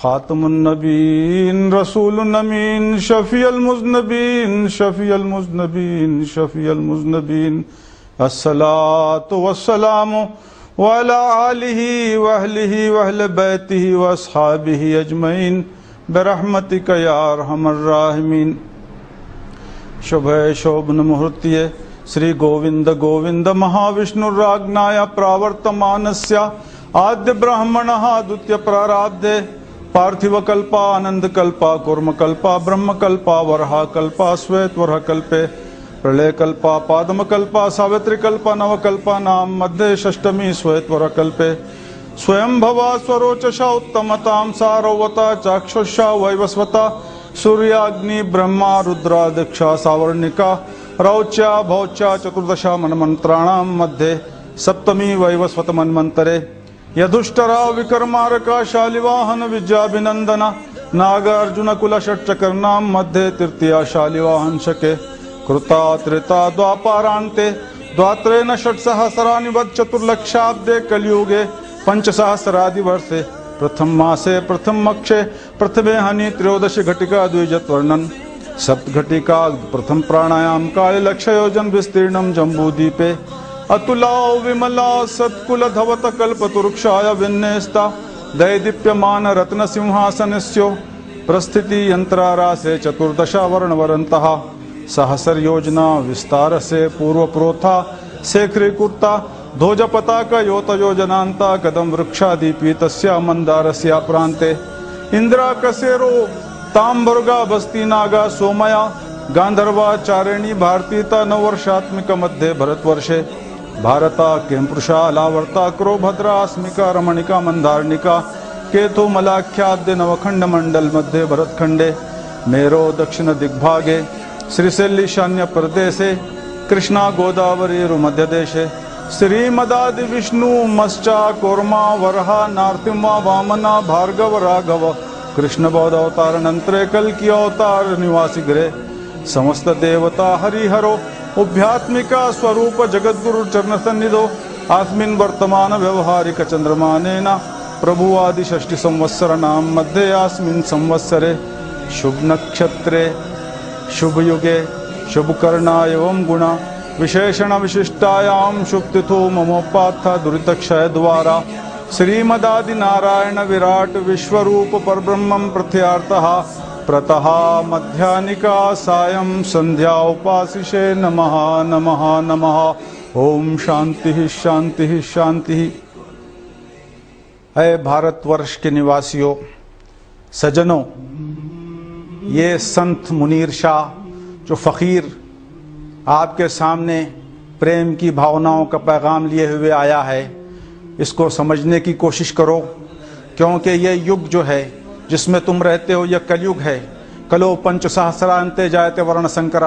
खातमुन्नबीन रसूलुन अमीन शफीअल मुज़नबीन शफीअल मुज़नबीन शफीअल मुज़नबीन अस्सलातु वस्सलामु वअला आलिहि वअहलिहि वअहलि बैतिहि वअस्हाबिहि अजमईन बिरहमतिक या अरहमर राहिमीन। शुभ शोभन मुहूर्त्ये श्री गोविंद गोविंद महाविष्णुराज्ञाया प्रावर्तमानस्य आद्य ब्राह्मणः द्वितीय प्राराब्धे पार्थिवकल्पा आनंदकल्पा कूर्मकल्पा ब्रह्मकल्पा वरहाकल्पा श्वेतवरहकल्पे प्रलयकल्पा पादमकल्पा सावित्रीकल्पा नवकल्पानां मध्ये षष्ठमी श्वेतवरहकल्पे स्वयंभवा स्वरोचषा उत्तमतां सारवता चाक्षुषा वैवस्वता सूर्याग्नि ब्रह्मा रुद्रा दीक्षा सावर्णिका रौच्या भौच्या चतुर्दशा मन्मन्त्राणां मध्ये सप्तमी वैवस्वत मन्वन्तरे यदुष्टरा विकर्मारका शालिवाहन विद्याभिनंदना नागार्जुन कुल षट्चकर्णां मध्ये तृतीया शालिवाहन शके कृता त्रेता द्वापारान्ते द्वात्रेण षट्सहस्राणि वद चतुर्लक्षाब्दे कलियुगे पंचसहस्रादिवर्षे प्रथम मासे प्रथम मक्षे प्रथमे हनि त्रयोदशी घटिका द्विजत्वर्णन सप्त घटिका प्रथम प्राणायाम काले लक्ष योजन विस्तीर्णम जम्बूदीपे अतुला विमला सत्कुल धवत कल्पतुरुक्षाय विन्यस्ता दैदीप्यमान रत्न सिंहासनस्यो प्रस्थिति यंत्रारासे चतुर्दशा वर्णवरन्तः सहस्र योजना विस्तार से पूर्व प्रोथा शेखरी कुर्ता ध्वज पताका योत योजनांता कदम वृक्षादीपी तस्या मंदारस्या प्रांते इंद्रा कसेरो तांबुर्गा बस्ती नागा सोमया गांधर्वा चारिणी भारतीता नववर्षात्मिक मध्ये भरतवर्षे भारता केम्पुषा लावर्ता क्रोभद्रा अस्मिका रमणिका मंदारनिका केतु मलाख्याद्य नवखंड मंडल मध्ये भरतखंडे मेरो दक्षिण दिग्भागे श्रीशैल ईशान्य प्रदेशे कृष्णा गोदावरी मध्यदेशे श्रीमदादि विष्णु मश्चा कूर्मा वरहा नारसिंहा वामना भार्गव राघव कृष्ण बौद्ध अवतार नंतरे कल्कि अवतार निवासी गृह समस्त देवता हरिहरो उभ्यात्मिका स्वरूप जगद्गुरु चरण सन्निधो आस्मिन् वर्तमान व्यवहारिक चंद्रमानेन प्रभु आदि षष्टि संवत्सर नाम मध्ये आस्मिन् संवत्सरे शुभ नक्षत्रे शुभ युगे शुभ कर्णा एवं गुणा विशेषण विशिष्टायां शुभतिथो ममोपात्थ दुरितक्षय द्वारा श्रीमदादि नारायण विराट विश्वरूप परब्रह्मं प्रथयार्थः प्रतः मध्यानिका सायं संध्या उपासिषे नमः नमः नमः। ओम शांति शांति शांति। है भारतवर्ष के निवासियों सज्जनों, ये संत मुनीर शाह जो फकीर आपके सामने प्रेम की भावनाओं का पैगाम लिए हुए आया है, इसको समझने की कोशिश करो, क्योंकि ये युग जो है जिसमें तुम रहते हो यह कलयुग है। कलो पंच सहस्रांते जायते वर्ण शंकर।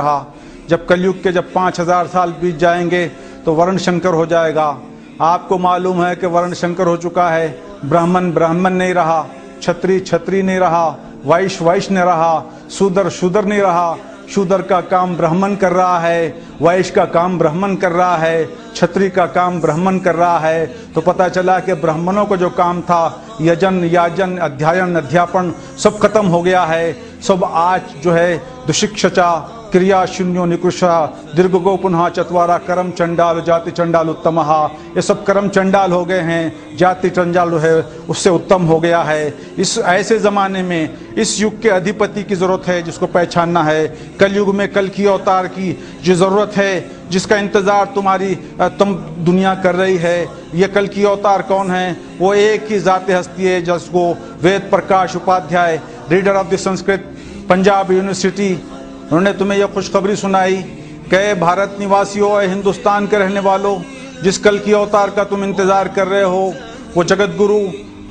जब कलयुग के जब 5000 साल बीत जाएंगे तो वर्ण शंकर हो जाएगा। आपको मालूम है कि वर्ण शंकर हो चुका है। ब्राह्मण ब्राह्मण नहीं रहा, क्षत्रिय क्षत्रिय नहीं रहा, वैश्य वैश्य नहीं रहा, शूद्र शूद्र नहीं रहा। शूद्र का काम ब्राह्मण कर रहा है, वैश्य का काम ब्राह्मण कर रहा है, क्षत्रिय का काम ब्राह्मण कर रहा है। तो पता चला कि ब्राह्मणों का जो काम था यजन याजन अध्ययन अध्यापन सब खत्म हो गया है। सब आज जो है दुशिक्षचा क्रिया शून्यो निकृषा दीर्घगो पुनः चतवारा कर्म चंडाल जाति चंडाल उत्तम। ये सब कर्म चंडाल हो गए हैं, जाति चंडाल है उससे उत्तम हो गया है। इस ऐसे ज़माने में इस युग के अधिपति की ज़रूरत है, जिसको पहचानना है। कलयुग में कल की अवतार की जो ज़रूरत है, जिसका इंतज़ार तुम दुनिया कर रही है। ये कल की अवतार कौन है? वो एक ही ज़ात हस्ती है जिसको Ved Prakash Upadhyay, reader of the Sanskrit Punjab university, उन्होंने तुम्हें यह खुशखबरी सुनाई कि भारत निवासियों, हिंदुस्तान के रहने वालों, जिस कल की अवतार का तुम इंतज़ार कर रहे हो वो जगत गुरु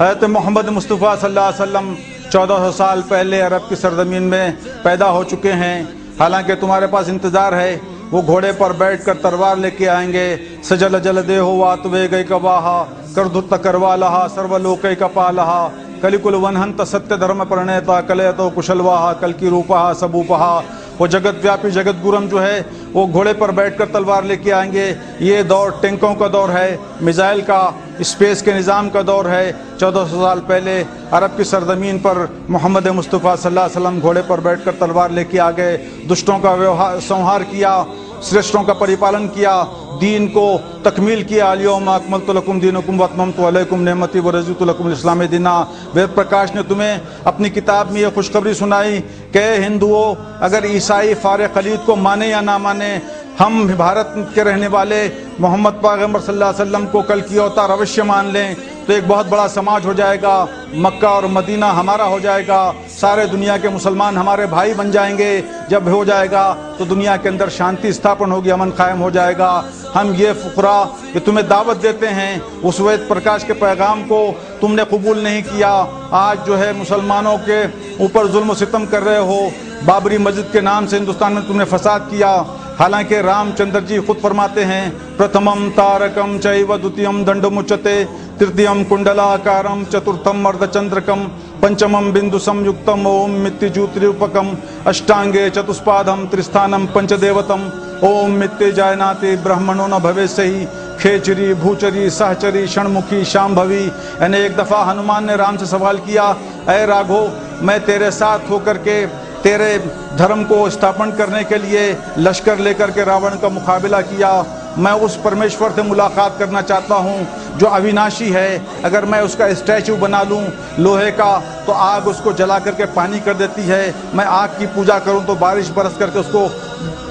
हज़रत मोहम्मद मुस्तफ़ा सल्लल्लाहु अलैहि वसल्लम 1400 साल पहले अरब की सरजमीन में पैदा हो चुके हैं। हालांकि तुम्हारे पास इंतज़ार है, वो घोड़े पर बैठकर तलवार लेके आएंगे। सजल जल देहो वात वे गई कवाहा करधुत करवालहा सर्वलोकै कपालहा कलिकुल वनहंत सत्य धर्म प्रणेता कलयतो कुशलवाहा कल की रूपहा सबूपहा वो जगत व्यापी जगत गुरम जो है वो घोड़े पर बैठकर तलवार लेके आएंगे। ये दौर टैंकों का दौर है, मिसाइल का, स्पेस के निज़ाम का दौर है। 1400 साल पहले अरब की सरजमीन पर मोहम्मद मुस्तफ़ा सल्लल्लाहु अलैहि वसल्लम घोड़े पर बैठकर तलवार लेके आ गए, दुष्टों का संहार किया, श्रेष्ठों का परिपालन किया, दीन को तकमील किया। अल-यौमा अकमलतु लकुम दीनकुम व अतममतु अलैकुम निअमती व रज़ीतु लकुमुल इस्लाम दीना। वेद प्रकाश ने तुम्हें अपनी किताब में यह खुशखबरी सुनाई कि हिंदुओं, अगर ईसाई फारे खलीद को माने या ना माने, हम भारत के रहने वाले मोहम्मद पैगम्बर सल्लल्लाहु अलैहि वसल्लम को कल की अवतार अवश्य मान लें तो एक बहुत बड़ा समाज हो जाएगा। मक्का और मदीना हमारा हो जाएगा, सारे दुनिया के मुसलमान हमारे भाई बन जाएंगे। जब हो जाएगा तो दुनिया के अंदर शांति स्थापन होगी, अमन कायम हो जाएगा। हम ये फुकरा कि तुम्हें दावत देते हैं, उस वेद प्रकाश के पैगाम को तुमने कबूल नहीं किया। आज जो है मुसलमानों के ऊपर जुल्म सितम कर रहे हो। बाबरी मस्जिद के नाम से हिंदुस्तान में तुमने फसाद किया। हालांकि रामचंद्र जी खुद फरमाते हैं, प्रथमम तारकम चैव द्वितीयम दंडमुच्यते तृतीयम कुंडलाकारम चतुर्थम अर्धचंद्रकम पंचमम बिंदु संयुक्तम ओम मित्तिज्योतिरूपकम अष्टांगे चतुष्पादम त्रिस्थानम पंचदेवतम ओम मित्ते जायनाति ब्राह्मणो न भवेस्यहि खेचरी भूचरी सहचरी षणमुखी शांभवी। यानी एक दफा हनुमान ने राम से सवाल किया, ऐ राघो, मैं तेरे साथ होकर के तेरे धर्म को स्थापन करने के लिए लश्कर लेकर के रावण का मुकाबला किया। मैं उस परमेश्वर से मुलाकात करना चाहता हूँ जो अविनाशी है। अगर मैं उसका स्टैचू बना लूँ लोहे का तो आग उसको जला करके पानी कर देती है। मैं आग की पूजा करूँ तो बारिश बरस करके उसको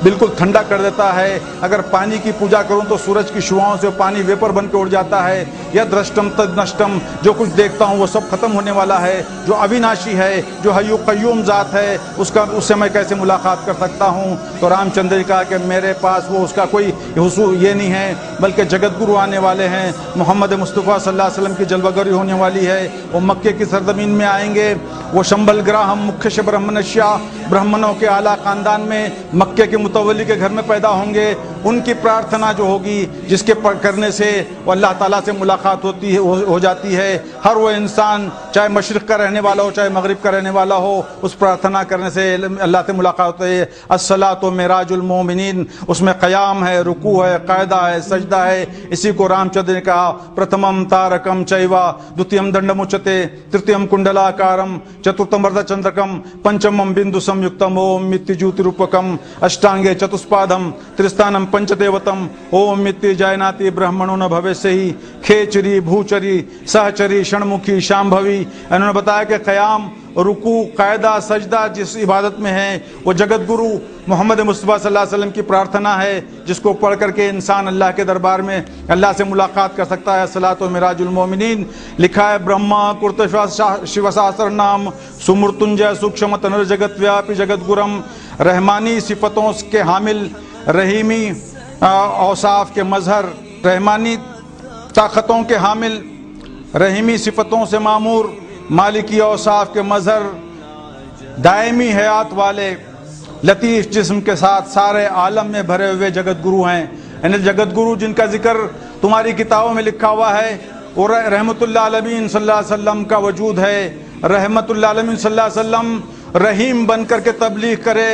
बिल्कुल ठंडा कर देता है। अगर पानी की पूजा करूं तो सूरज की शुआओं से पानी वेपर बन के उड़ जाता है। यह दृष्टम तद नष्टम, जो कुछ देखता हूं वो सब खत्म होने वाला है। जो अविनाशी है, जो हय्यु कय्यूम जात है, उससे मैं कैसे मुलाकात कर सकता हूं। तो रामचंद्र जी कहा कि मेरे पास वो उसका कोई ये नहीं है, बल्कि जगत गुरु आने वाले हैं। मोहम्मद मुस्तफ़ा सल्लल्लाहु अलैहि वसल्लम की जलवगरी होने वाली है। वो मक्के की सरजमीन में आएंगे। वो शंबल ग्राहम मुख्य से ब्राह्मणस्या, ब्राह्मणों के आला खानदान में मक्के के मुतवल्ली के घर में पैदा होंगे। उनकी प्रार्थना जो होगी, जिसके करने से वो अल्लाह ताला से मुलाकात होती है, हो जाती है। हर वो इंसान चाहे मशरिक़ का रहने वाला हो चाहे मगरिब का रहने वाला हो, उस प्रार्थना करने से अल्लाह से मुलाकात होती है। अस्सलातु मिराजुल मोमिनीन, उसमें क़याम है, रुकू है, क़ायदा है, सजदा है। इसी को रामचंद्र ने कहा, प्रथमम तारकम चैवा द्वितीयम दंडमुच्यते तृतीयम कुंडलाकारम चतुर्थम अर्धचंद्रकम पंचमम बिंदु संयुक्तम ओम मित्तिज्योतिरूपकम अष्टांगे चतुष्पादम त्रिस्थानम पंचदेवतम ओम मित्ति जायनाति ब्राह्मणो न भवेस्यहि खेचरी भूचरी सहचरी षणमुखी शांभवी। इन्होंने बताया कि क़याम, रुकू, कायदा, सजदा जिस इबादत में है वो जगत गुरु मोहम्मद मुस्तफ़ा सल्लल्लाहु अलैहि वसल्लम की प्रार्थना है, जिसको पढ़ करके इंसान अल्लाह के दरबार में अल्लाह से मुलाकात कर सकता है। सलातो मिराजुल मोमिनीन लिखा है, ब्रह्मा कुर्त शिव सहस्र नाम सुमृत्युंजय सूक्ष्म तनुर जगत व्यापी जगत गुरम। रहमानी सिफतों के हामिल, रहीमी औसाफ के मजहर, रहमानी ताकतों के हामिल, रहीमी सिफतों से मामूर, मालिकी औसाफ के मजहर, दायमी हयात वाले, लतीफ़ जिस्म के साथ सारे आलम में भरे हुए जगत गुरु हैं। यानी जगत गुरु जिनका जिक्र तुम्हारी किताबों में लिखा हुआ है, और रहमतुल्लाह अलमीन सल्लल्लाहु अलैहि वसल्लम का वजूद है। रहमतुल्लाह अलमीन सल्लल्लाहु अलैहि वसल्लम रहीम बन करके तबलीग करे,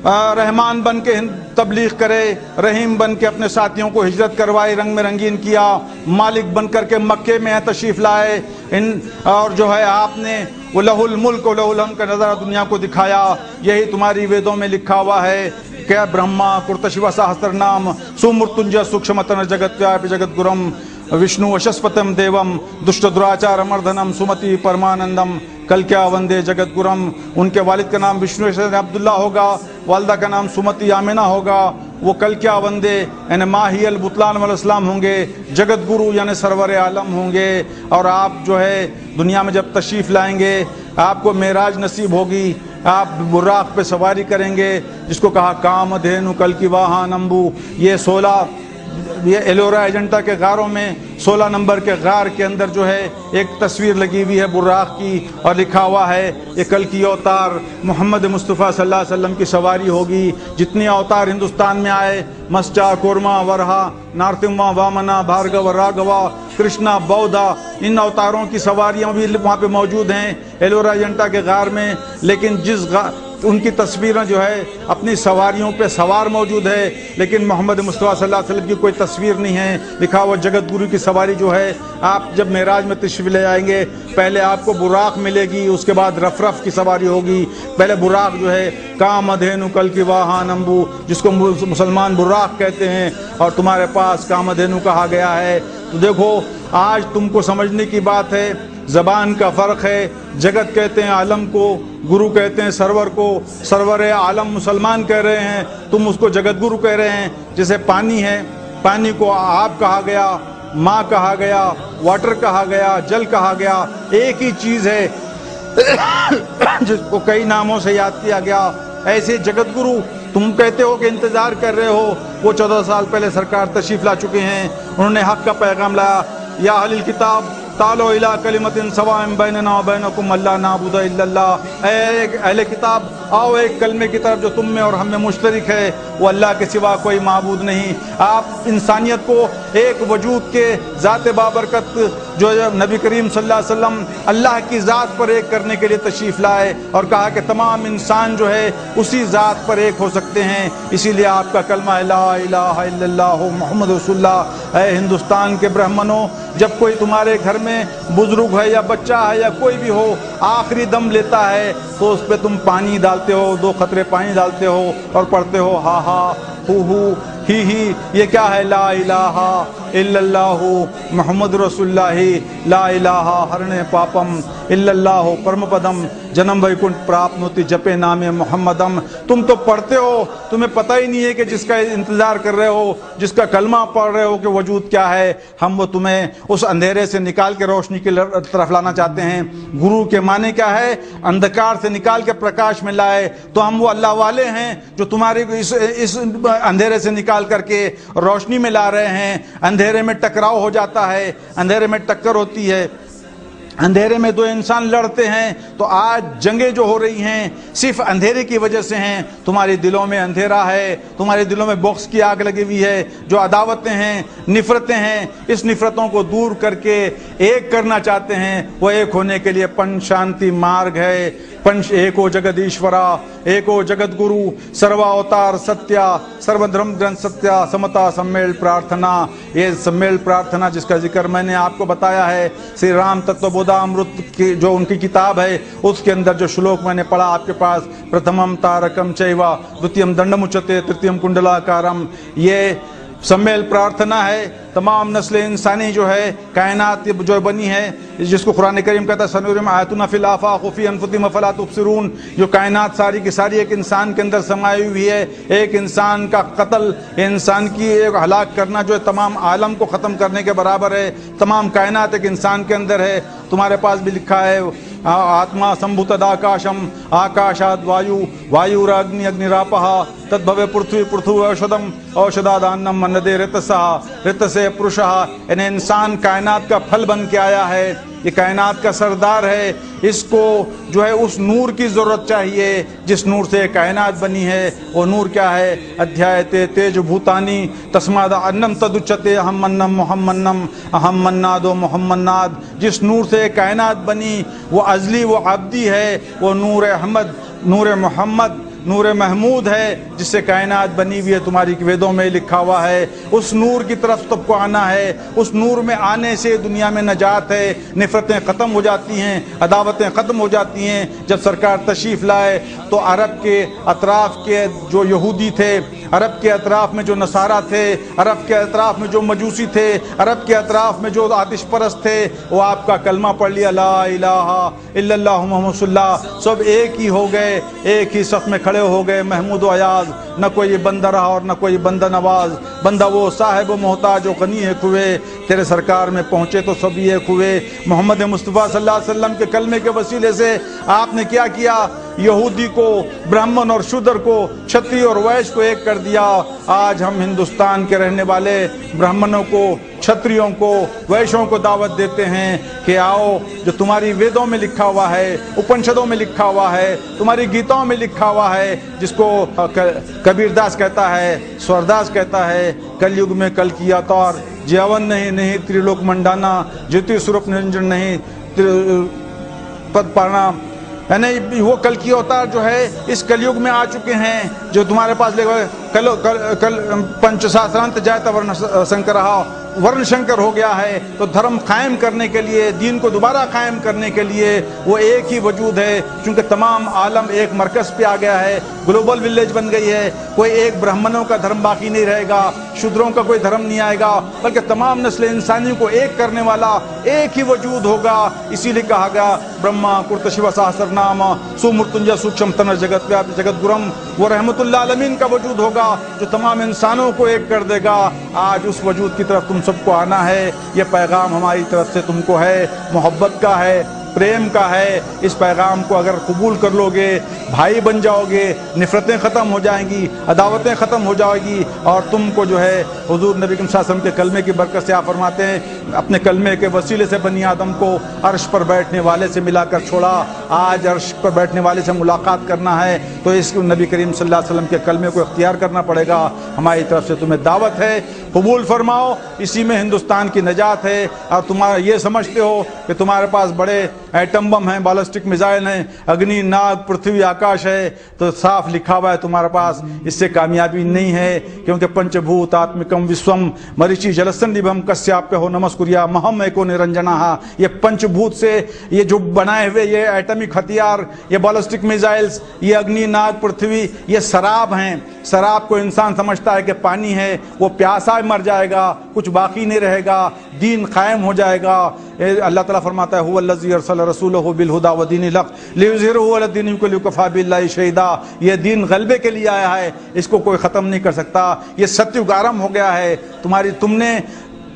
रहमान बन के तबलीग करे, रहीम बन के अपने साथियों को हिजरत करवाई, रंग में रंगीन किया, मालिक बन करके मक्के में तशरीफ़ लाए। और जो है आपने वो लहुल मुल्क और लहुल हम्द का नज़ारा दुनिया को दिखाया। यही तुम्हारी वेदों में लिखा हुआ है क्या, ब्रह्मा कुर्त शिव सहस्र नाम सुमृत्युंजय सूक्ष्म तनुर जगत व्यापी जगत गुरम विष्णु वशस्पतम देवम दुष्ट दुराचार मर्दनम सुमति परमानंदम। कल क्या वंदे जगत गुरम। उनके वालिद का नाम विष्णु अब्दुल्ला होगा, वालदा का नाम सुमति आमिना होगा। वो कल क्या वंदे यानी माहियल बुतलान अलैहिस्सलाम होंगे, जगत गुरु यानी सरवर आलम होंगे। और आप जो है दुनिया में जब तशरीफ़ लाएंगे, आपको मेराज नसीब होगी, आप बुर्राक पे सवारी करेंगे, जिसको कहा काम धेनु कल की वाहन अम्बू। ये एलोरा एजेंटा के गारों में 16 नंबर के गार के अंदर जो है एक तस्वीर लगी हुई है बुर्राक की, और लिखा हुआ है ये कल की अवतार मोहम्मद मुस्तफ़ा सल्लल्लाहु अलैहि वसल्लम की सवारी होगी। जितने अवतार हिंदुस्तान में आए, मस्चा, कोरमा, वरहा, नारतिम्मा, वामना, भार्गव, राघवा, कृष्णा, बौद्धा, इन अवतारों की सवारियां भी वहाँ पे मौजूद हैं एलोरा अजंता के गार में। लेकिन उनकी तस्वीरें जो है अपनी सवारियों पे सवार मौजूद है, लेकिन मोहम्मद मुस्तफ़ा सल्लल्लाहु अलैहि वसल्लम की कोई तस्वीर नहीं है। लिखा हुआ जगत गुरु की सवारी जो है, आप जब मेराज में तशरीफ़ ले आएंगे, पहले आपको बुराक मिलेगी, उसके बाद रफ की सवारी होगी। पहले बुराक जो है कामधेनु कल की वाहन अम्बू, जिसको मुसलमान बुराक कहते हैं, और तुम्हारे पास कामधेनु कहा गया है। तो देखो, आज तुमको समझने की बात है, ज़बान का फ़र्क है। जगत कहते हैं आलम को, गुरु कहते हैं सरवर को। सरवर आलम मुसलमान कह रहे हैं, तुम उसको जगत गुरु कह रहे हैं। जैसे पानी है, पानी को आप कहा गया, माँ कहा गया, वाटर कहा गया, जल कहा गया, एक ही चीज़ है जिसको कई नामों से याद किया गया। ऐसे जगत गुरु तुम कहते हो कि इंतज़ार कर रहे हो, वो 14 साल पहले सरकार तशरीफ़ ला चुके हैं। उन्होंने हक़ का पैगाम लाया, या अहलिल किताब तालो इला कलिमतिन सवाइन बैनना व बैनकुम अल्ला नाबुदा इल्लल्लाह। अहले किताब, आओ एक कलमे की तरफ जो तुम में और हम में मुश्तरिक है, वो अल्लाह के सिवा कोई माबूद नहीं। आप इंसानियत को एक वजूद के ज़ात बाबरकत जो नबी करीम सल्लल्लाहु अलैहि वसल्लम अल्लाह की ज़ात पर एक करने के लिए तशरीफ़ लाए, और कहा कि तमाम इंसान जो है उसी ज़ात पर एक हो सकते हैं। इसीलिए आपका कलमा ला इलाहा इल्लल्लाह मुहम्मद रसूलुल्लाह। ऐ हिंदुस्तान के ब्राह्मणों, जब कोई तुम्हारे घर में बुजुर्ग है या बच्चा है या कोई भी हो, आखिरी दम लेता है, तो उस पर तुम पानी डालते हो, 2 कतरे पानी डालते हो और पढ़ते हो हा हा हु ही। ये क्या है? ला इलाहा इल्लल्लाहु मुहम्मद रसूलुल्लाह, ला इलाहा हरणे पापम इल्लल्लाहु परमपदम जन्म वैकुंठ प्राप्नोति जपे नामे मोहम्मदम। तुम तो पढ़ते हो, तुम्हें पता ही नहीं है कि जिसका इंतजार कर रहे हो, जिसका कलमा पढ़ रहे हो कि वजूद क्या है। हम वो तुम्हें उस अंधेरे से निकाल के रोशनी की तरफ लाना चाहते हैं। गुरु के माने क्या है? अंधकार से निकाल के प्रकाश में लाए। तो हम वो अल्लाह वाले हैं जो तुम्हारे इस अंधेरे से निकाल करके रोशनी में ला रहे हैं। अंधेरे में टकराव हो जाता है, अंधेरे में टक्कर होती है, अंधेरे में 2 इंसान लड़ते हैं। तो आज जंगें जो हो रही हैं सिर्फ अंधेरे की वजह से हैं। तुम्हारे दिलों में अंधेरा है, तुम्हारे दिलों में बॉक्स की आग लगी हुई है। जो अदावतें हैं, निफरतें हैं, इस निफरतों को दूर करके एक करना चाहते हैं। वो एक होने के लिए पंच शांति मार्ग है। पंच एको जगदीश्वरा, एको जगत गुरु, सर्वावतार सत्या, सर्वधर्म ग्रंथ सत्या, समता सम्मेल प्रार्थना। ये सम्मेल प्रार्थना जिसका जिक्र मैंने आपको बताया है, श्री राम तत्वबोधामृत की जो उनकी किताब है, उसके अंदर जो श्लोक मैंने पढ़ा आपके पास, प्रथमम तारकम चैवा द्वितीयम दंडमुच्यते तृतीयम कुंडलाकारम, ये सम्मेल प्रार्थना है। तमाम नस्ल इंसानी जो है, कायनात जो बनी है, जिसको कुरान करीम कहता है सनुरिम आयतुना फिल आफाक़ व फी अनफुसिहिम अफला तुबसिरून। जो कायनात सारी की सारी एक इंसान के अंदर समाई हुई है। एक इंसान का कत्ल, इंसान की एक हलाक करना जो है तमाम आलम को ख़त्म करने के बराबर है। तमाम कायनात एक इंसान के अंदर है। तुम्हारे पास भी लिखा है आत्मा संभूतदाकाशम आकाशाद वायु वायुराग्नि अग्निरापः तद्भवे पृथ्वी पृथ्वी औषधम औषधादान्नम मन्नदे ऋतसः ऋतसे पुरुषः। यानी इंसान कायनात का फल बन के आया है, ये कायनात का सरदार है। इसको जो है उस नूर की ज़रूरत चाहिए जिस नूर से कायनात बनी है। वो नूर क्या है? अध्यायते तेज भूतानी तस्माद अन्नम तदुच्यते अहम अन्नम मोहम्मन्नम अहम मन्नादो मोहम्मन्नाद। जिस नूर से कायनात बनी वो अजली, वो अब्दी है। वो नूर अहमद, नूर मोहम्मद, नूर महमूद है, जिससे कायनात बनी हुई है। तुम्हारी वेदों में लिखा हुआ है। उस नूर की तरफ तुमको आना है। उस नूर में आने से दुनिया में नजात है। नफरतें ख़त्म हो जाती हैं, अदावतें ख़त्म हो जाती हैं। जब सरकार तशरीफ़ लाए तो अरब के अतराफ़ के जो यहूदी थे, अरब के अतराफ़ में जो नसारा थे, अरब के अतराफ़ में जो मजूसी थे, अरब के अतराफ़ में जो आतिश परस्त थे, वो आपका कलमा पढ़ लिया ला इलाहा इल्लल्लाह मुहम्मद रसूलुल्लाह। सब एक ही हो गए, एक ही सफ़ में खड़े हो गए। महमूद व अयाज, न कोई बंदा रहा और न कोई बंदा नवाज। बंदा वो साहिब मोहताज व गनी एक हुए। तेरे सरकार में पहुँचे तो सभी एक हुए। मोहम्मद मुस्तफ़ा सल्लल्लाहु अलैहि वसल्लम के कलमे के वसीले से आपने क्या किया? यहूदी को, ब्राह्मण और शूद्र को, क्षत्रिय और वैश्य को एक कर दिया। आज हम हिंदुस्तान के रहने वाले ब्राह्मणों को, क्षत्रियों को, वैश्यों को दावत देते हैं कि आओ, जो तुम्हारी वेदों में लिखा हुआ है, उपनिषदों में लिखा हुआ है, तुम्हारी गीताओं में लिखा हुआ है, जिसको कबीरदास कहता है, स्वरदास कहता है, कलयुग में कल की अवतार ज्यावन नहीं नहीं त्रिलोक मंडाना, ज्योति स्वरूप निरंजन नहीं पद पाना। यानी वो कल की अवतार जो है इस कलयुग में आ चुके हैं, जो तुम्हारे पास कल पंचशास्त्रांत जायत वर्ण शंकर वर्ण शंकर हो गया है। तो धर्म कायम करने के लिए, दीन को दोबारा कायम करने के लिए वो एक ही वजूद है, क्योंकि तमाम आलम एक मरकज पे आ गया है, ग्लोबल विलेज बन गई है। कोई एक ब्राह्मणों का धर्म बाकी नहीं रहेगा, शूद्रों का कोई धर्म नहीं आएगा, बल्कि तमाम नस्ल इंसानियों को एक करने वाला एक ही वजूद होगा। इसीलिए कहा गया ब्रह्मा कुर्त शिव सहस्र नाम सुमृत्युंजय सूक्ष्म तन जगत व्यापी जगत गुरम, वो रहमतुल्लाह आलमीन का वजूद होगा जो तमाम इंसानों को एक कर देगा। आज उस वजूद की तरफ तुम सबको आना है। ये पैगाम हमारी तरफ से तुमको है, मोहब्बत का है, प्रेम का है। इस पैगाम को अगर कबूल कर लोगे, भाई बन जाओगे, नफरतें ख़त्म हो जाएंगी, अदावतें ख़त्म हो जाएगी, और तुमको जो है हुजूर नबी करीम सल्लल्लाहु अलैहि वसल्लम के कलमे की बरकत से आप फरमाते हैं, अपने कलमे के वसीले से बनी आदम को अर्श पर बैठने वाले से मिलाकर छोड़ा। आज अर्श पर बैठने वाले से मुलाकात करना है तो इस नबी करीम सल्लल्लाहु अलैहि वसल्लम के कलमे को इख्तियार करना पड़ेगा। हमारी तरफ से तुम्हें दावत है, कबूल फरमाओ। इसी में हिंदुस्तान की नजात है। और तुम्हारा ये समझते हो कि तुम्हारे पास बड़े एटम बम हैं, बैलिस्टिक मिसाइल हैं, अग्नि नाग पृथ्वी आकाश है, तो साफ लिखा हुआ है तुम्हारे पास, इससे कामयाबी नहीं है। क्योंकि पंचभूत आत्मिकम विश्वम मरीचि जलसन निभम कश्याप्य हो नमस्कुरिया महम एको निरंजना। ये पंचभूत से ये जो बनाए हुए ये एटमिक हथियार, ये बैलिस्टिक मिसाइल्स, ये अग्नि नाग पृथ्वी, ये शराब हैं। शराब को इंसान समझता है कि पानी है, वो प्यासा मर जाएगा, कुछ बाकी नहीं रहेगा, दीन कायम हो जाएगा। अल्लाह ताला फरमाता है हुवल्लज़ी अरसल रसूलहु बिल हुदा व दीनिल हक़ लियुज़हिरहु अला दीनि कुल्लिही वकफ़ा बिल्लाहि शहीदा। ये दीन गलबे के लिए आया है, इसको कोई ख़त्म नहीं कर सकता। ये सत्युग आरंभ हो गया है। तुमने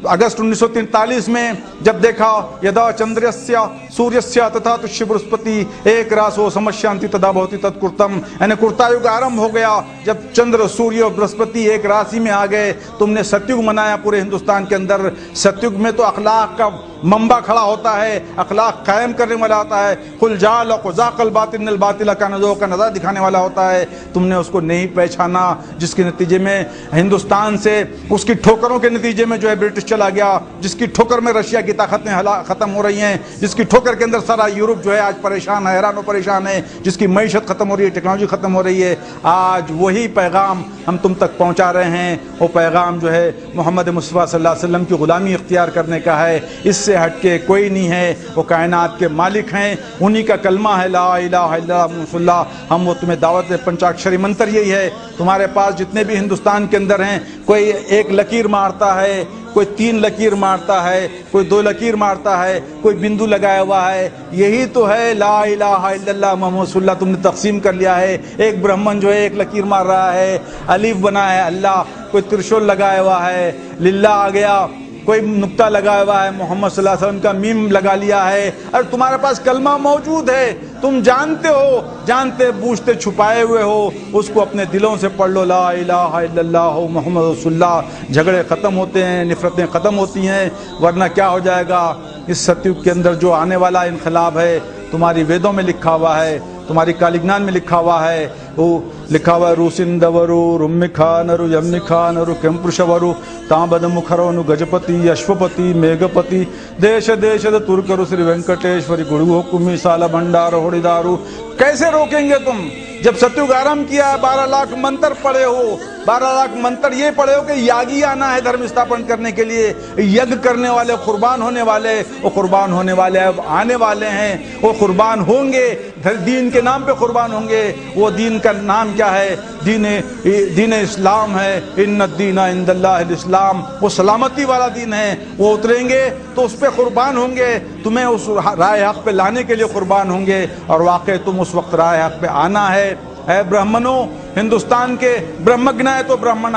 अगस्त 1943 में जब देखा यदा चंद्रस्य सूर्यस्य तथा तुष्य बृहस्पति एक रासो समस्यांति तदा भवति तत्कुर्तम, यानी कुर्तायुग आरंभ हो गया जब चंद्र सूर्य और बृहस्पति एक राशि में आ गए। तुमने सत्युग मनाया पूरे हिंदुस्तान के अंदर। सत्युग में तो अखलाक का मंबा खड़ा होता है, अखलाक कायम करने वाला होता है। खुल जाल क़ुज़ाक़ल बातिल बातिल का नज़ो का नज़ा दिखाने वाला होता है। तुमने उसको नहीं पहचाना, जिसके नतीजे में हिंदुस्तान से उसकी ठोकरों के नतीजे में जो है ब्रिटिश चला गया, जिसकी ठोकर में रशिया की ताकतें खत्म हो रही हैं, जिसकी ठोकर के अंदर सारा यूरोप जो है आज परेशान है, हैरान और परेशान है, जिसकी मईशत खत्म हो रही है, टेक्नोलॉजी खत्म हो रही है। आज वही पैगाम हम तुम तक पहुंचा रहे हैं। वो पैगाम जो है मोहम्मद मुस्तफ़ा सल्लल्लाहु अलैहि वसल्लम की गुलामी इख्तियार करने का है। इससे हटके कोई नहीं है। वो कायनात के मालिक हैं, उन्हीं का कलमा है ला इलाहा इल्लल्लाह मुहम्मदुर रसूलुल्लाह। हम वो तुम्हें दावत दे, पंचाक्षरी मंत्र यही है। तुम्हारे पास जितने भी हिंदुस्तान के अंदर हैं, कोई एक लकीर मारता है, कोई 3 लकीर मारता है, कोई 2 लकीर मारता है, कोई बिंदु लगाया हुआ है। यही तो है ला इलाहा इल्लल्लाह मुहम्मदुर रसूलुल्लाह। तुमने तकसीम कर लिया है। एक ब्राह्मण जो है एक लकीर मार रहा है, अलीफ बना है अल्लाह, कोई त्रिशूल लगाया हुआ है, लिल्ला आ गया, कोई नुक्ता लगाया हुआ है, मोहम्मद सल्लल्लाहु अलैहि वसल्लम का मीम लगा लिया है। और तुम्हारे पास कलमा मौजूद है, तुम जानते हो, जानते बूझते छुपाए हुए हो, उसको अपने दिलों से पढ़ लो ला इलाहा इल्लल्लाह मुहम्मदुर रसूलुल्लाह। झगड़े ख़त्म होते हैं, नफरतें ख़त्म होती हैं। वरना क्या हो जाएगा, इस सत्युग के अंदर जो आने वाला इनकलाब है, तुम्हारी वेदों में लिखा हुआ है, तुम्हारी कालिज्ञान में लिखा हुआ है। वो लिखा हुआ है रुसिंदवरु रुम्मिखानरु यम्निखानरु केंपुरुषवरु तांबद मुखरवनु गजपति अश्वपति मेघपति देश देशद तुर्करु श्री वेंकटेश्वरी गुरु कुमी साल भंडार होड़ीदारू। कैसे रोकेंगे तुम जब सत्युग आरंभ किया है? 12 लाख मंत्र पढ़े हो, 12 लाख मंत्र ये पढ़े हो कि यागी आना है धर्म स्थापन करने के लिए। यज्ञ करने वाले, कुर्बान होने वाले, वो कुर्बान होने वाले अब आने वाले हैं। वो कुर्बान होंगे, दीन के नाम पे कुर्बान होंगे। वो दीन का नाम क्या है? दीन इस्लाम है। इन्न दीना इंदल्लाहिल इस्लाम। वो सलामती वाला दीन है। वो उतरेंगे तो उस पर कुर्बान होंगे, तुम्हें उस राह हक पे लाने के लिए कुर्बान होंगे। और वाकई तुम उस वक्त राह हक पे आना है। ब्राह्मणों, हिंदुस्तान के ब्रह्मज्ञ है तो ब्राह्मण,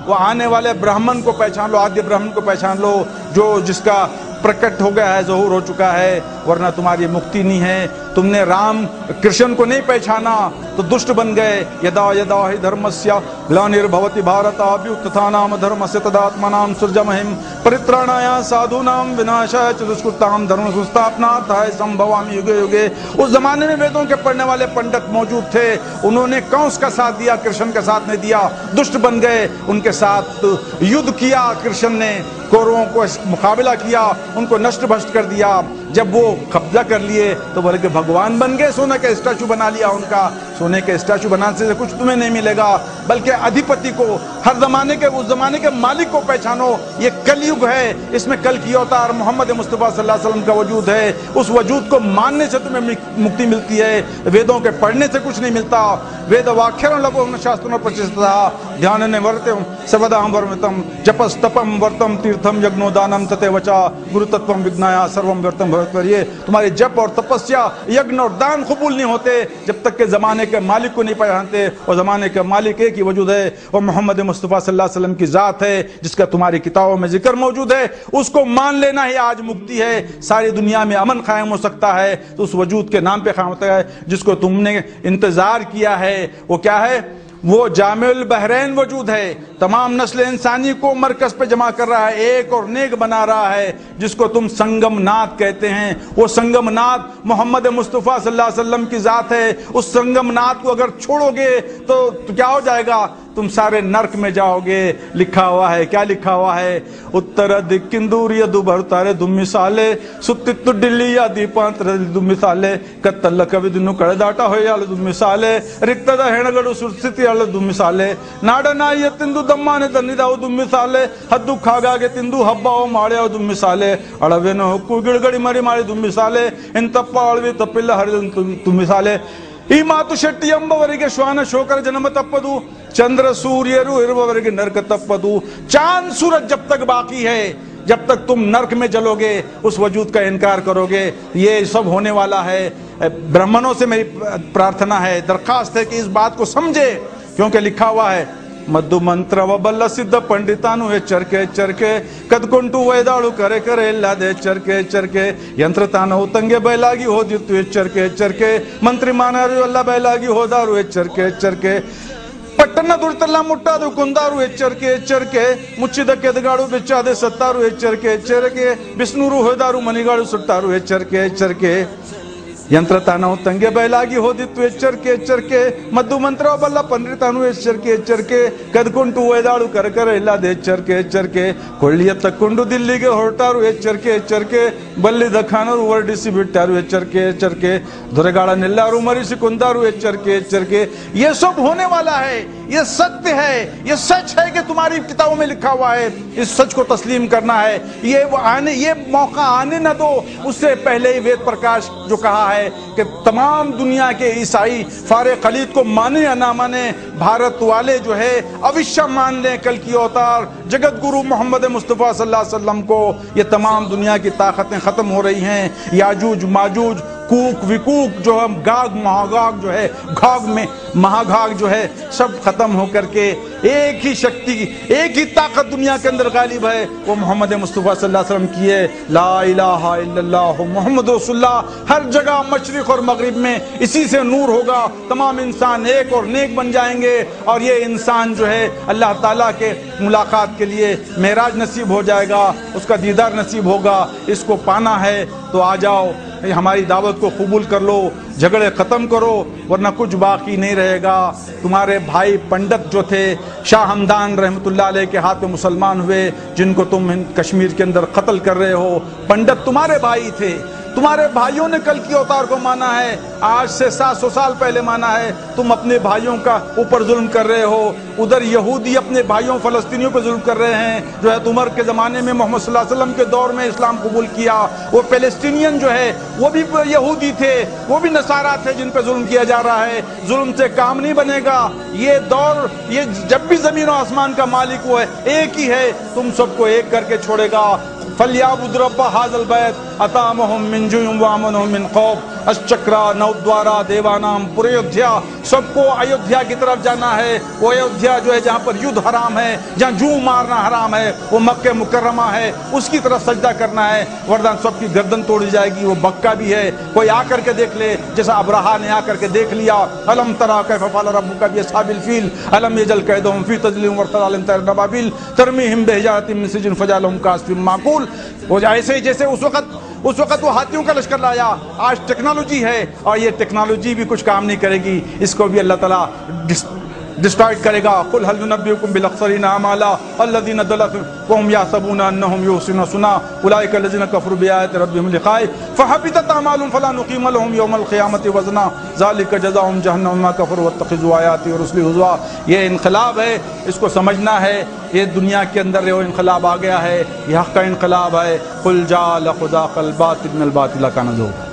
वो आने वाले ब्राह्मण को पहचान लो, आद्य ब्राह्मण को पहचान लो, जो जिसका प्रकट हो गया है, ज़हूर हो चुका है। वरना तुम्हारी मुक्ति नहीं है। तुमने राम कृष्ण को नहीं पहचाना तो दुष्ट बन गए। यदा यदा हि धर्मस्य ग्लानिर्भवति भारत अभ्युत्थानाम धर्मस्य तदात्मनां सृजमहिं परित्राणाय साधूनां विनाशाय च दुष्कृतां धर्म संस्थापनार्थाय संभवामि युगे युगे। उस जमाने में वेदों के पढ़ने वाले पंडित मौजूद थे। उन्होंने कंस का साथ दिया, कृष्ण का साथ नहीं दिया, दुष्ट बन गए। उनके साथ युद्ध किया कृष्ण ने, कौरवों को मुकाबला किया, उनको नष्ट भ्रष्ट कर दिया। जब वो कब्जा कर लिए तो बोले कि भगवान बन गए, सोने का स्टैचू बना लिया उनका। सोने के स्टैचू बनाने से कुछ तुम्हें नहीं मिलेगा, बल्कि अधिपति को, हर जमाने के, उस जमाने के मालिक को पहचानो। ये कलयुग है, इसमें कल की अवतार मोहम्मद मुस्तफा सल्लल्लाहु अलैहि वसल्लम का वजूद है। उस वजूद को मानने से तुम्हें मुक्ति मिलती है, वेदों के पढ़ने से कुछ नहीं मिलता। वेद वाक्यं लघु शास्त्रों प्रतिष्ठिता ध्यान ने वर्तम सर्वदां वर्मितम जपस तपम वर्तम तीर्थम यज्ञो दानम ततेवचा गुरु तत्वम विज्ञाया सर्वम व्यर्थम भविष्य। तुम्हारे जप और तपस्या, यज्ञ और दान कबूल नहीं होते जब तक के जमाने के मालिक को नहीं पहचानते। और जमाने के मालिक एक ही वजूद है, और मोहम्मद मुस्तफा सल्लल्लाहु अलैहि वसल्लम की जात है, जिसका तुम्हारी किताबों में जिक्र मौजूद है। उसको मान लेना ही आज मुक्ति है। सारी दुनिया में अमन कायम हो सकता है तो उस वजूद के नाम पे कायम होता है जिसको तुमने इंतजार किया है। वो क्या है? वो जामिउल बहरैन वजूद है, तमाम नस्ल इंसानी को मरकज पे जमा कर रहा है, एक और नेक बना रहा है, जिसको तुम संगमनाथ कहते हैं। वो संगमनाथ मोहम्मद मुस्तफ़ा सल्लल्लाहु अलैहि वसल्लम की जात है। उस संगमनाथ को अगर छोड़ोगे तो क्या हो जाएगा? तुम सारे नरक में जाओगे। लिखा हुआ है, क्या लिखा हुआ है? उत्तर दिक्किंदूरिय दुभरतारे दुम्मिसाले सुत्तित्तु डिल्लिया दीपांतर दुम्मिसाले कत्तल कविदनु कड़दाटा होयाल दुम्मिसाले रिक्तದ ಹೆಣಗಡು ಸುರ್ಸಿತಿಯಲ್ಲ ದುಮ್ಮಿಸಾಲೆ ನಾಡನಾಯಿಯ ತಿಂದು ದಮ್ಮಾನೆ ತನ್ನಿದಾವು ದುಮ್ಮಿಸಾಲೆ ಹದ್ದು ಖಾಗಾಗೆ ತಿಂದು ಹಬ್ಬಾವು ಮಾಡ್ಯಾವು ದುಮ್ಮಿಸಾಲೆ ಅಳವೇನೋ ಹೊಕ್ಕು ಗಿಳಗಡಿ ಮರಿ ಮಾಡಿ ದುಮ್ಮಿಸಾಲೆ ಎಂತಪ್ಪ ಅಳವಿ ತಪ್ಪಿಲ್ಲ ಹರಿದ ದುಮ್ಮಿಸಾಲೆ ಈ ಮಾತು ಶೆಟ್ಟಿ ಎಂಬವರಿಗೆ ಶ್ವಾನ ಶೋಕರ ಜನ್ಮ ತಪ್ಪದು चंद्र सूर्यरु इरुववरेगे नरक तप्पदु। चांद सूरज जब तक बाकी है, जब तक तुम नरक में जलोगे, उस वजूद का इनकार करोगे। ये सब होने वाला है। ब्राह्मणों से मेरी प्रार्थना है, दरखास्त है कि इस बात को समझे, क्योंकि लिखा हुआ है मधु मंत्र व बल्ल सिद्ध पंडितानु चरके चरके कदकुंटु वैदाಳು करे करे ಇಲ್ಲದೆ ಚರ್ಕೆ ಚರ್ಕೆ ಯಂತ್ರ ತಾನು ತಂಗೆ ಬಯಲಾಗಿ ಹೋದಿತ್ತು ಎಚ್ಚರಿಕೆ ಎಚ್ಚರಿಕೆ ಮಂತ್ರಿ ಮಾನರು ಎಲ್ಲ ಬಯಲಾಗಿ ಹೋದಾರು ಎಚ್ಚರಿಕೆ ಎಚ್ಚರಿಕೆ ಪಟ್ಟಣ ದುರ್ತಲ್ಲ ಮುಟ್ಟಾದು ಕುಂದಾರು ಎಚ್ಚರಿಕೆ ಎಚ್ಚರಿಕೆ ಮುಚ್ಚಿದ ಕೆದಗಾಡು ಬೆಚ್ಚಾದೆ ಸತ್ತಾರು ಎಚ್ಚರಿಕೆ ಎಚ್ಚರಿಕೆ ಬಿಸ್ನೂರು ಹೋದಾರು ಮನಿಗಾಡು ಸುಟ್ಟಾರು ಎಚ್ಚರಿಕೆ ಎಚ್ಚರಿಕೆ ಯಂತ್ರ ತಾನು ತಂಗೆ ಬಯಲಾಗಿ ಹೋದಿತ್ತು ಎಚ್ಚರಿಕೆ ಎಚ್ಚರಿಕೆ ಮದ್ದು ಮಂತ್ರ ಬಲ್ಲ ಪಂಡಿತಾನು ಎಚ್ಚರಿಕೆ ಎಚ್ಚರಿಕೆ ಕದ್ಕೊಂಡು ಒಯ್ದಾಳು ಕರಕರ ಇಲ್ಲದೆ ಎಚ್ಚರಿಕೆ ಎಚ್ಚರಿಕೆ ಕೊಳ್ಳಿಯ ತಕ್ಕೊಂಡು ದಿಲ್ಲಿಗೆ ಹೊರಟಾರು ಎಚ್ಚರಿಕೆ ಎಚ್ಚರಿಕೆ ಬಲ್ಲಿದ ಖಾನರು ಹೊರಡಿಸಿ ಬಿಟ್ಟಾರು ಎಚ್ಚರಿಕೆ ಎಚ್ಚರಿಕೆ ದೊರೆಗಾಳನ್ನೆಲ್ಲರೂ ಮರಿಸಿ ಕೊಂದಾರು ಎಚ್ಚರಿಕೆ ಎಚ್ಚರಿಕೆ। ये सब होने वाला है, ये सत्य है, ये सच है कि तुम्हारी किताबों में लिखा हुआ है। इस सच को तस्लीम करना है। ये मौका आने न दो। उससे पहले ही वेद प्रकाश जो कहा है कि तमाम दुनिया के ईसाई फारे खलीद को माने या ना माने, भारत वाले जो है अवश्य मान लें कल की अवतार जगत गुरु मोहम्मद मुस्तफ़ा सल्लल्लाहु अलैहि वसल्लम को। ये तमाम दुनिया की ताकतें खत्म हो रही हैं। याजूज माजूज कूक विकूक जो है, गाग महागाग जो है, घाग में महाघाग जो है, सब खत्म होकर के एक ही शक्ति, एक ही ताकत दुनिया के अंदर गालिब है। वो मोहम्मद मुस्तफ़ा सल्लल्लाहु अलैहि वसल्लम की है। ला इलाहा इल्लल्लाह मोहम्मद रसूलुल्लाह। हर जगह मशरिक और मगरिब में इसी से नूर होगा। तमाम इंसान एक और नेक बन जाएंगे और ये इंसान जो है अल्लाह ताला के मुलाकात के लिए मेराज नसीब हो जाएगा, उसका दीदार नसीब होगा। इसको पाना है तो आ जाओ, हमारी दावत को कबूल कर लो, झगड़े खत्म करो, वरना कुछ बाकी नहीं रहेगा। तुम्हारे भाई पंडित जो थे शाह हमदान रहमतुल्लाह अलैह के हाथ में मुसलमान हुए, जिनको तुम कश्मीर के अंदर कत्ल कर रहे हो, पंडित तुम्हारे भाई थे। तुम्हारे भाइयों ने कल की अवतार को माना है, आज से 700 साल पहले माना है। तुम अपने भाइयों का ऊपर जुल्म कर रहे हो। उधर यहूदी अपने भाइयों फलस्तीनियों पर जुल्म कर रहे हैं, जो है उमर के ज़माने में मोहम्मद सल्लल्लाहु अलैहि वसल्लम के दौर में इस्लाम कबूल किया। वो पैलेस्टीनियन जो है वो भी यहूदी थे, वो भी नसारा थे, जिन पर जुल्म किया जा रहा है। जुल्म से काम नहीं बनेगा। ये दौर, ये जब भी ज़मीन और आसमान का मालिक वो है, एक ही है, तुम सबको एक करके छोड़ेगा। फलियाबुद रब्ब हाज़ल बैत अतामहुम मिन जुइन व आमनहुम मिन खौफ अश्चक्रा नवद्वारा देवानाम पुरयोध्या सबको अयोध्या की तरफ जाना है। वो अयोध्या जो है जहाँ पर युद्ध हराम है, जहाँ जू मारना हराम है, वो मक्के मुकर्रमा है, उसकी तरफ सजदा करना है, वरना सबकी गर्दन तोड़ी जाएगी। वो मक्का भी है, कोई आकर के देख ले, जैसा अब्राहा ने आकर के देख लिया। अलम तरा कैफ फअल रब्बुका बिअस्हाबिल फील अलम यजल कैदहुम फी तज़लीम वरतलालिम तरनबाबिल तरमीहिम बिहिजारतिम मिन सिजन फजअलहुम कास्फिन माकूल। वो ऐसे जैसे उस वक्त वो हाथियों का लश्कर लाया। आज टेक्नोलॉजी है और ये टेक्नोलॉजी भी कुछ काम नहीं करेगी, इसको भी अल्लाह ताला डिस्ट्रॉय करेगा। कुल हल नुनब्बिउकुम बिल अख्सरीना अमाला अल्लज़ीना दल्ल वहुम यहसबूना अन्नहुम युहसिनूना सुन्ना उलाइका लज़ीना कफ़रू बिआयाति रब्बिहिम लिक़ाअ फहबितत अमालुहुम फला नुक़ीम लहुम यौमल क़ियामति वज़ना ज़ालिका जज़ाउहुम जहन्नम बिमा कफ़रू वत्तख़िज़ू आयाती व रुसली हुज़वा। ये इनक़लाब है, इसको समझना है। ये दुनिया के अंदर वो इनक़लाब आ गया है, ये हक़ का इनक़लाब है। कुल जाअल खुदा कल बातिल मिनल बातिल काना ज़हूक़ा।